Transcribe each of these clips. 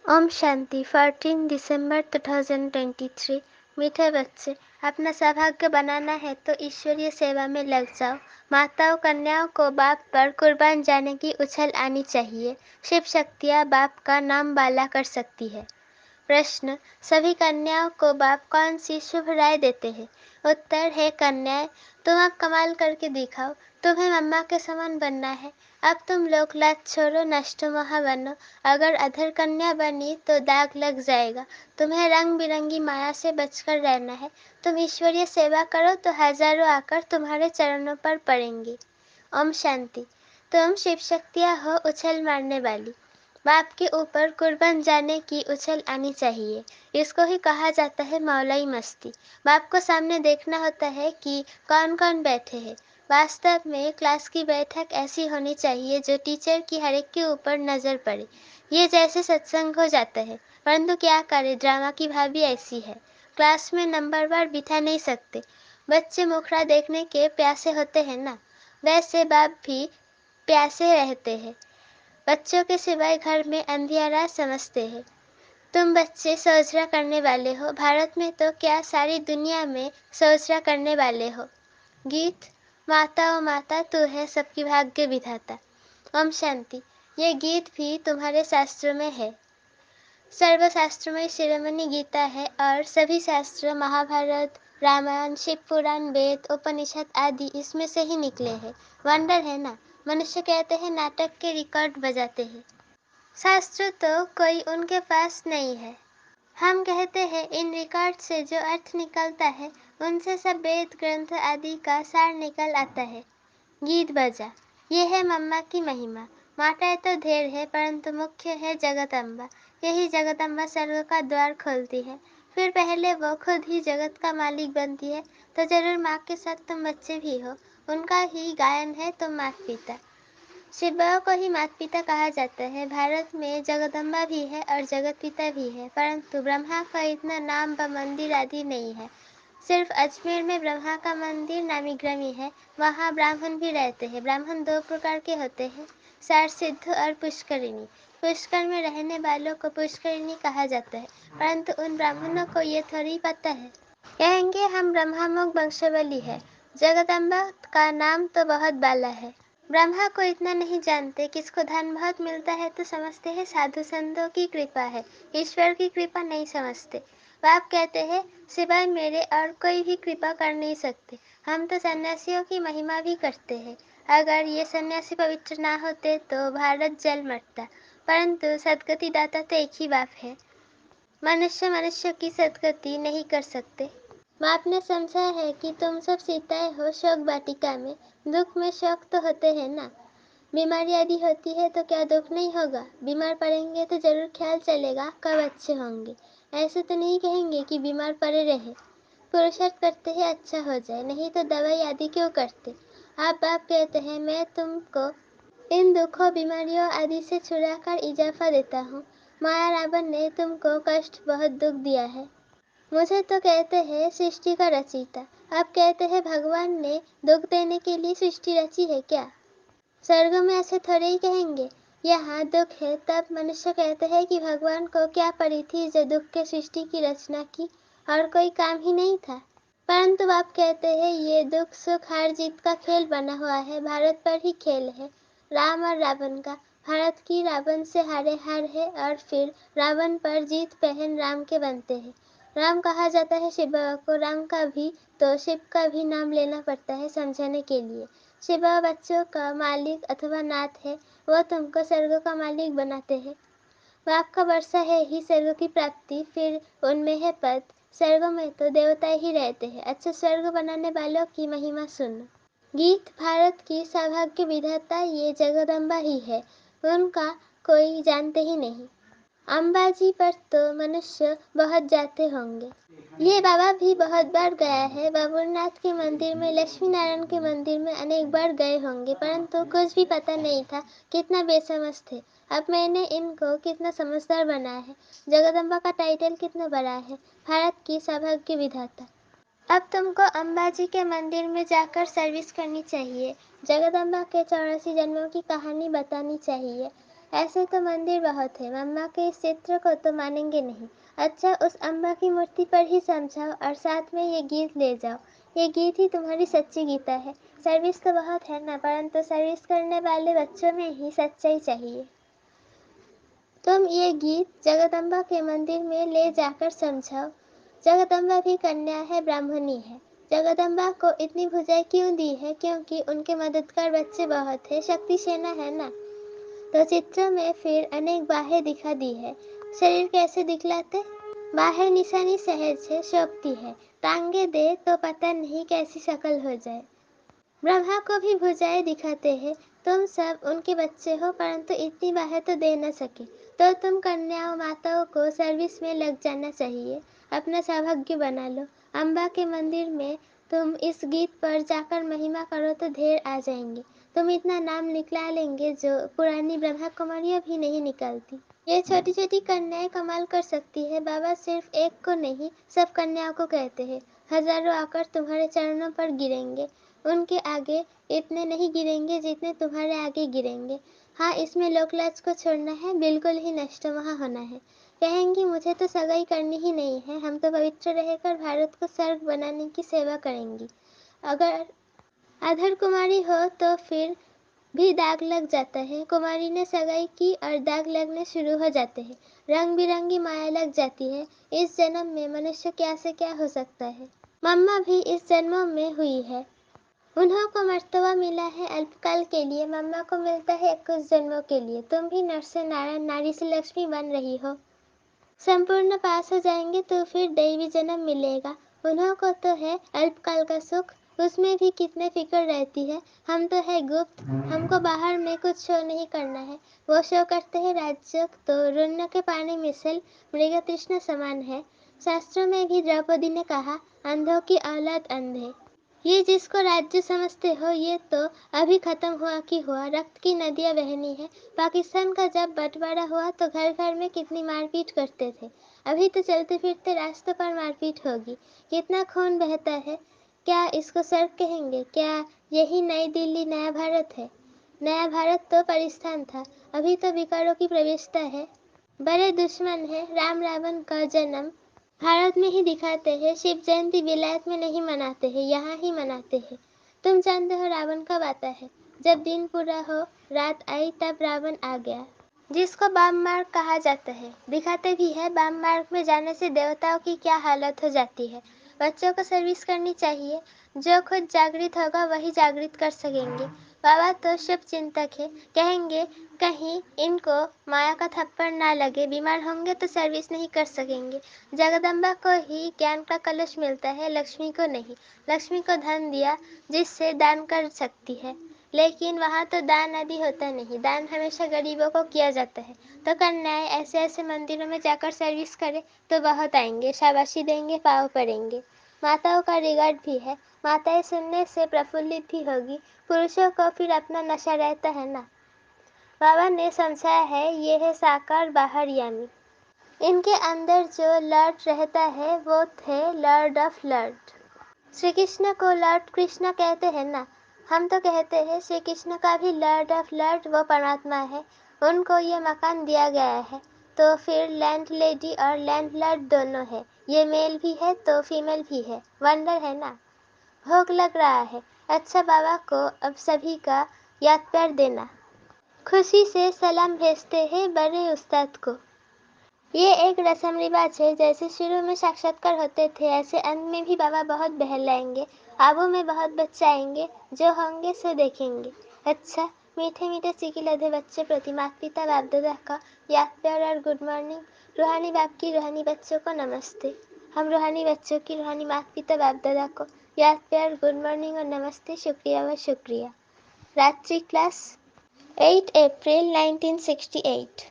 ओम शांति 14 दिसंबर 2023। मीठे बच्चे, अपना सौभाग्य बनाना है तो ईश्वरीय सेवा में लग जाओ। माताओं कन्याओं को बाप पर कुर्बान जाने की उछल आनी चाहिए। शिव शक्तियाँ बाप का नाम बाला कर सकती है। प्रश्न, सभी कन्याओं को बाप कौन सी शुभ राय देते हैं? उत्तर है, कन्याएं, तुम अब कमाल करके दिखाओ। तुम्हें मम्मा के समान बनना है। अब तुम लोग लात छोड़ो, नष्ट मोह बनो। अगर अधर कन्या बनी तो दाग लग जाएगा। तुम्हें रंग बिरंगी माया से बचकर रहना है। तुम ईश्वरीय सेवा करो तो हजारों आकर तुम्हारे चरणों पर पड़ेंगे। ओम शांति। तुम शिव शक्तियाँ हो उछल मारने वाली। बाप के ऊपर कुर्बान जाने की उछल आनी चाहिए। इसको ही कहा जाता है मौलाई मस्ती। बाप को सामने देखना होता है कि कौन कौन बैठे हैं। वास्तव में क्लास की बैठक ऐसी होनी चाहिए जो टीचर की हर एक के ऊपर नजर पड़े। ये जैसे सत्संग हो जाता है, परंतु क्या करे, ड्रामा की भाभी ऐसी है। क्लास में नंबरवार बिठा नहीं सकते। बच्चे मुखड़ा देखने के प्यासे होते हैं ना, वैसे बाप भी प्यासे रहते हैं। बच्चों के सिवाय घर में अंधियारा समझते हैं। तुम बच्चे सोचरा करने वाले हो। भारत में तो क्या सारी दुनिया में सोचरा करने वाले हो। गीत, माता ओ माता तू है सबकी भाग्य विधाता। ओम शांति। ये गीत भी तुम्हारे शास्त्रों में है। सर्वशास्त्रमय शिरोमणि गीता है और सभी शास्त्र महाभारत, रामायण, शिव पुराण, वेद, उपनिषद आदि इसमें से ही निकले हैं। वंडर है ना। मनुष्य कहते हैं नाटक के रिकॉर्ड बजाते हैं। शास्त्र तो कोई उनके पास नहीं है। हम कहते हैं इन रिकॉर्ड से जो अर्थ निकलता है उनसे सब वेद ग्रंथ आदि का सार निकल आता है। गीत बजा। ये है मम्मा की महिमा। माताएं तो ढेर है परंतु मुख्य है जगदम्बा। यही जगदम्बा स्वर्ग का द्वार खोलती है। फिर पहले वो खुद ही जगत का मालिक बनती है तो जरूर माँ के साथ तुम बच्चे भी हो। उनका ही गायन है तुम माता पिता। शिवबाबा को ही माता पिता कहा जाता है। भारत में जगदम्बा भी है और जगत पिता भी है, परंतु ब्रह्मा का इतना नाम व मंदिर आदि नहीं है। सिर्फ अजमेर में ब्रह्मा का मंदिर नामी ग्रामी है। वहाँ ब्राह्मण भी रहते हैं। ब्राह्मण दो प्रकार के होते हैं, सार सिद्ध और पुष्करिणी। पुष्कर में रहने वालों को पुष्करिणी कहा जाता है, परंतु उन ब्राह्मणों को ये थोड़ी पता है। कहेंगे हम ब्रह्मामुख वंशावली है। जगदम्बा का नाम तो बहुत बाला है। ब्रह्मा को इतना नहीं जानते। किसको धन बहुत मिलता है तो समझते हैं साधु संतों की कृपा है, ईश्वर की कृपा नहीं समझते। बाप कहते हैं सिवाय मेरे और कोई भी कृपा कर नहीं सकते। हम तो सन्यासियों की महिमा भी करते हैं। अगर ये सन्यासी पवित्र ना होते तो भारत जल मरता, परंतु सदगति दाता तो एक ही बाप है। मनुष्य मनुष्य की सदगति नहीं कर सकते। बाप ने समझा है कि तुम सब सीताएं हो शोक वाटिका में। दुख में शौक तो होते हैं ना। बीमारी आदि होती है तो क्या दुख नहीं होगा? बीमार पड़ेंगे तो जरूर ख्याल चलेगा कब अच्छे होंगे। ऐसे तो नहीं कहेंगे कि बीमार पड़े रहे। पुरुषार्थ करते हैं अच्छा हो जाए, नहीं तो दवाई आदि क्यों करते। आप बाप कहते हैं मैं तुमको इन दुखों बीमारियों आदि से छुड़ाकर इजाफा देता हूँ। माया रावण ने तुमको कष्ट बहुत दुख दिया है। मुझे तो कहते हैं सृष्टि का रचयिता। आप कहते हैं भगवान ने दुख देने के लिए सृष्टि रची है क्या? स्वर्ग में ऐसे थोड़े ही कहेंगे। यहाँ दुख है तब मनुष्य कहते हैं कि भगवान को क्या पड़ी थी जो दुख के सृष्टि की रचना की, और कोई काम ही नहीं था। परंतु आप कहते हैं ये दुख सुख हार जीत का खेल बना हुआ है। भारत पर ही खेल है, राम और रावण का। भारत की रावण से हारे हार है और फिर रावण पर जीत पहन राम के बनते हैं। राम कहा जाता है शिव बाबा को। राम का भी तो शिव का भी नाम लेना पड़ता है समझाने के लिए। शिव बाबा बच्चों का मालिक अथवा नाथ है, वो तुमको स्वर्ग का मालिक बनाते हैं। बाप का वर्षा है ही स्वर्ग की प्राप्ति, फिर उनमें है पद। स्वर्ग में तो देवता ही रहते हैं। अच्छा, स्वर्ग बनाने वालों की महिमा सुनो। गीत, भारत की सौभाग्य विधाता ये जगदम्बा ही है, उनका कोई जानते ही नहीं। अंबाजी पर तो मनुष्य बहुत जाते होंगे। ये बाबा भी बहुत बार गया है। बाबूनाथ के मंदिर में, लक्ष्मी नारायण के मंदिर में अनेक बार गए होंगे, परंतु कुछ भी पता नहीं था। कितना बेसमझ थे। अब मैंने इनको कितना समझदार बनाया है। जगदम्बा का टाइटल कितना बड़ा है, भारत की सौभाग्य विधाता। अब तुमको अंबाजी के मंदिर में जाकर सर्विस करनी चाहिए। जगदम्बा के 84 जन्मों की कहानी बतानी चाहिए। ऐसे तो मंदिर बहुत है, मम्मा के इस चित्र को तो मानेंगे नहीं। अच्छा, उस अम्बा की मूर्ति पर ही समझाओ और साथ में ये गीत ले जाओ। ये गीत ही तुम्हारी सच्ची गीता है। सर्विस तो बहुत है ना, परंतु सर्विस करने वाले बच्चों में ही सच्चाई चाहिए। तुम ये गीत जगदम्बा के मंदिर में ले जाकर समझाओ। जगदम्बा भी कन्या है, ब्राह्मणी है। जगदम्बा को इतनी भुजाएं क्यों दी है? क्योंकि उनके मददगार बच्चे बहुत है, शक्ति सेना है ना। तो चित्र में फिर अनेक बाहें दिखा दी है। शरीर कैसे दिखलाते? बाहें निशानी सहज है, शोभती है। टांगे दे तो पता नहीं कैसी शक्ल हो जाए। ब्रह्मा को भी भुजाएं दिखाते हैं। तुम सब उनके बच्चे हो, परंतु इतनी बाहें तो दे न सके, तो तुम कन्याओं माताओं को सर्विस में लग जाना चाहिए। अपना सौभाग्य बना लो। अम्बा के मंदिर में तुम इस गीत पर जाकर महिमा करो तो ढेर आ जाएंगे। तुम इतना नाम निकला लेंगे जो पुरानी ब्रह्मा कुमारियां भी नहीं निकालती। ये छोटी छोटी कन्याएं कमाल कर सकती है। बाबा सिर्फ एक को नहीं, सब कन्याओं को कहते हैं। हजारों आकर तुम्हारे चरणों पर गिरेंगे, उनके आगे इतने नहीं गिरेंगे जितने तुम्हारे आगे गिरेंगे। हाँ, इसमें लोकलाज को छोड़ना है, बिल्कुल ही नष्ट वहाँ होना है। कहेंगी मुझे तो सगाई करनी ही नहीं है, हम तो पवित्र रहकर भारत को स्वर्ग बनाने की सेवा करेंगी। अगर अधर कुमारी हो तो फिर भी दाग लग जाता है। कुमारी ने सगाई की और दाग लगने शुरू हो जाते हैं। रंग बिरंगी माया लग जाती है। इस जन्म में मनुष्य क्या से क्या हो सकता है। मम्मा भी इस जन्मों में हुई है। उन्हों को मर्तबा मिला है अल्पकाल के लिए, मम्मा को मिलता है 21 जन्मों के लिए। तुम भी नर से नारायण, नारी से लक्ष्मी बन रही हो। संपूर्ण पास हो जाएंगे तो फिर दैवी जन्म मिलेगा। उन्हों को तो है अल्पकाल का सुख, उसमें भी कितने फिक्र रहती है। हम तो है गुप्त, हमको बाहर में कुछ शो नहीं करना है। वो शो करते हैं राज्य, तो रुन्न के पानी मिसल मृग तृष्णा समान है। शास्त्रों में भी द्रौपदी ने कहा, अंधों की औलाद अंधे। ये जिसको राज्य समझते हो, ये तो अभी खत्म हुआ कि हुआ। रक्त की नदियां बहनी है। पाकिस्तान का जब बंटवारा हुआ तो घर घर में कितनी मारपीट करते थे। अभी तो चलते फिरते रास्तों पर मारपीट होगी। कितना खून बहता है। क्या इसको स्वर्ग कहेंगे? क्या यही नई दिल्ली नया भारत है? नया भारत तो पाकिस्तान था, अभी तो विकारों की प्रवेशता है। बड़े दुश्मन है। राम रावण का जन्म भारत में ही दिखाते हैं। शिव जयंती विलायत में नहीं मनाते हैं, यहाँ ही मनाते हैं। तुम जानते हो रावण कब आता है? जब दिन पूरा हो, रात आई, तब रावण आ गया। जिसको बाम मार्ग कहा जाता है। दिखाते भी है, बाम मार्ग में जाने से देवताओं की क्या हालत हो जाती है। बच्चों को सर्विस करनी चाहिए। जो खुद जागृत होगा वही जागृत कर सकेंगे। बाबा तो शुभ चिंतक है, कहेंगे कहीं इनको माया का थप्पड़ ना लगे। बीमार होंगे तो सर्विस नहीं कर सकेंगे। जगदम्बा को ही ज्ञान का कलश मिलता है, लक्ष्मी को नहीं। लक्ष्मी को धन दिया जिससे दान कर सकती है, लेकिन वहाँ तो दान आदि होता नहीं। दान हमेशा गरीबों को किया जाता है। तो कन्याएं ऐसे ऐसे मंदिरों में जाकर सर्विस करें तो बहुत आएंगे, शाबाशी देंगे, पाँव पड़ेंगे। माताओं का रिगार्ड भी है। माताएं सुनने से प्रफुल्लित भी होगी। पुरुषों को फिर अपना नशा रहता है ना। बाबा ने समझाया है, ये है साकार बाहर यामी। इनके अंदर जो लॉर्ड रहता है वो थे Lord of Lord. Shri Krishna को लॉर्ड कृष्ण कहते हैं ना। हम तो कहते हैं श्री कृष्ण का भी लॉर्ड ऑफ लॉर्ड वो परमात्मा है। उनको ये मकान दिया गया है, तो फिर लैंड लेडी और लैंड लॉर्ड दोनों है। ये मेल भी है तो फीमेल भी है। वंडर है ना। भोग लग रहा है। अच्छा, बाबा को अब सभी का याद प्यार देना। खुशी से सलाम भेजते हैं बड़े उस्ताद को। ये एक रस्म रिवाज है। जैसे शुरू में साक्षात्कार होते थे, ऐसे अंत में भी बाबा बहुत बहलाएंगे। आबू में बहुत बच्चे आएंगे, जो होंगे सो देखेंगे। अच्छा, मीठे मीठे चिकिलधे बच्चे प्रति माता पिता बाप दादा का याद प्यार और गुड मॉर्निंग। रूहानी बाप की रूहानी बच्चों को नमस्ते। हम रूहानी बच्चों की रूहानी माता पिता बाप दादा को याद प्यार, गुड मॉर्निंग और नमस्ते, शुक्रिया व शुक्रिया। रात्रि क्लास 8 अप्रैल 1968।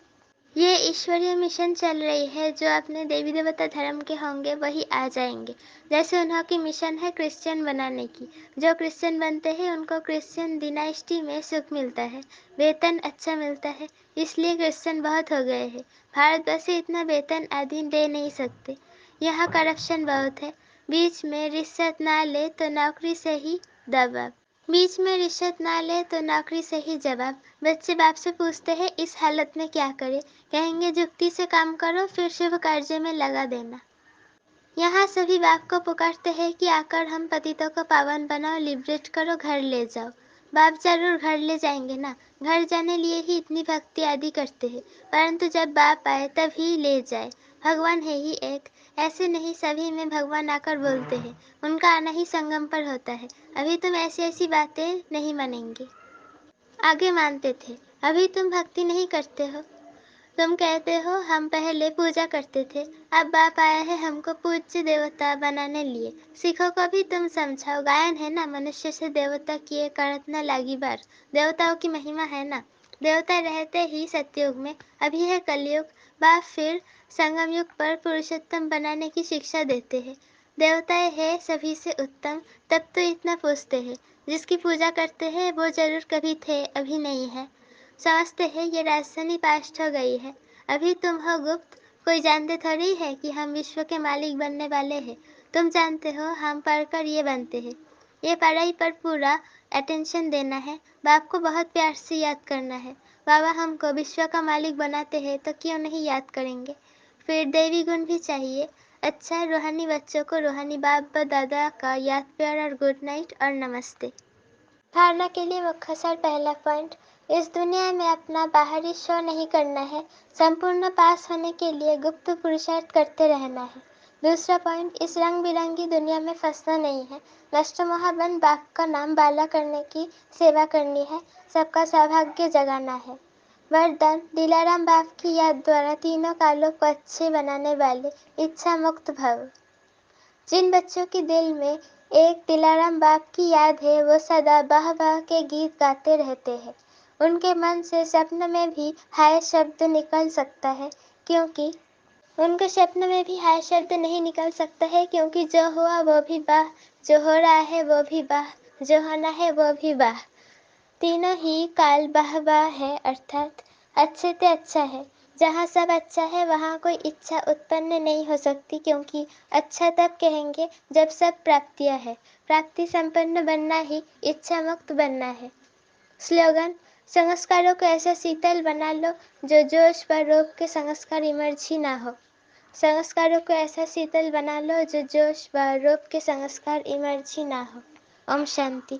ये ईश्वरीय मिशन चल रही है। जो अपने देवी देवता धर्म के होंगे वही आ जाएंगे। जैसे उन्हों की मिशन है क्रिश्चियन बनाने की। जो क्रिश्चियन बनते हैं उनको क्रिश्चियन डिनाइस्टी में सुख मिलता है, वेतन अच्छा मिलता है, इसलिए क्रिश्चियन बहुत हो गए हैं। भारत वैसे इतना वेतन आदि दे नहीं सकते। यहाँ करप्शन बहुत है। बीच में रिश्वत ना ले तो नौकरी से ही दबाव। बीच में रिश्वत ना ले तो नौकरी से ही जवाब। बच्चे बाप से पूछते हैं इस हालत में क्या करें, कहेंगे जुक्ति से काम करो फिर शुभ कार्य में लगा देना। यहाँ सभी बाप को पुकारते हैं कि आकर हम पतितों को पावन बनाओ, लिबरेट करो, घर ले जाओ। बाप जरूर घर ले जाएंगे ना, घर जाने लिए ही इतनी भक्ति आदि करते हैं, परंतु जब बाप आए तब ही ले जाए। भगवान है ही एक, ऐसे नहीं सभी में भगवान आकर बोलते हैं, उनका आना ही संगम पर होता है। अभी तुम ऐसी ऐसी बातें नहीं मानेंगे, आगे मानते थे। अभी तुम भक्ति नहीं करते हो, तुम कहते हो हम पहले पूजा करते थे, अब बाप आया है हमको पूज्य देवता बनाने लिए। सिखों को भी तुम समझाओ, गायन है ना, मनुष्य से देवता किए करत न लागी बार। देवताओं की महिमा है ना, देवता रहते ही सतयुग में, अभी है कलयुग। बाप फिर संगम युग पर पुरुषोत्तम बनाने की शिक्षा देते हैं। देवताएं है सभी से उत्तम, तब तो इतना पूछते हैं। जिसकी पूजा करते हैं वो जरूर कभी थे, अभी नहीं है। समझते हैं ये राजधानी पास्ट हो गई है, अभी तुम हो गुप्त, कोई जानते थोड़ी है कि हम विश्व के मालिक बनने वाले हैं। तुम जानते हो हम पढ़कर ये बनते हैं। ये पढ़ाई पर पूरा अटेंशन देना है, बाप को बहुत प्यार से याद करना है। बाबा हमको विश्व का मालिक बनाते हैं तो क्यों नहीं याद करेंगे। फिर देवी गुण भी चाहिए। अच्छा, रूहानी बच्चों को रूहानी बाप व दादा का याद प्यार और गुड नाइट और नमस्ते। धारणा के लिए मुख्तसर पहला पॉइंट, इस दुनिया में अपना बाहरी शो नहीं करना है, संपूर्ण पास होने के लिए गुप्त पुरुषार्थ करते रहना है। दूसरा पॉइंट, इस रंग बिरंगी दुनिया में फंसना नहीं है, नष्ट मोहबन बाप का नाम बाला करने की सेवा करनी है, सबका सौभाग्य जगाना है। वरदान, दिलाराम बाप की याद द्वारा तीनों कालों को अच्छे बनाने वाले, इच्छा मुक्त भव। जिन बच्चों के दिल में एक दिलाराम बाप की याद है वो सदा बाह बाह के गीत गाते रहते हैं। उनके मन से स्वप्न में भी हाय शब्द निकल सकता है, क्योंकि उनके स्वप्न में भी हाय शब्द नहीं निकल सकता है, क्योंकि जो हुआ वो भी बाह, जो हो रहा है वो भी बाह, जो होना है वो भी बाह। तीनों ही काल बाह बाह है, अर्थात अच्छे से अच्छा है। जहाँ सब अच्छा है वहाँ कोई इच्छा उत्पन्न नहीं हो सकती, क्योंकि अच्छा तब कहेंगे जब सब प्राप्तियाँ है। प्राप्ति संपन्न बनना ही इच्छा मुक्त बनना है। स्लोगन, संस्कारों को ऐसा शीतल बना लो जो जोश व रोग के संस्कार इमर्ज ही ना हो। संस्कारों को ऐसा शीतल बना लो जो जोश व रोग के संस्कार इमर्ज ही ना हो। ओम शांति।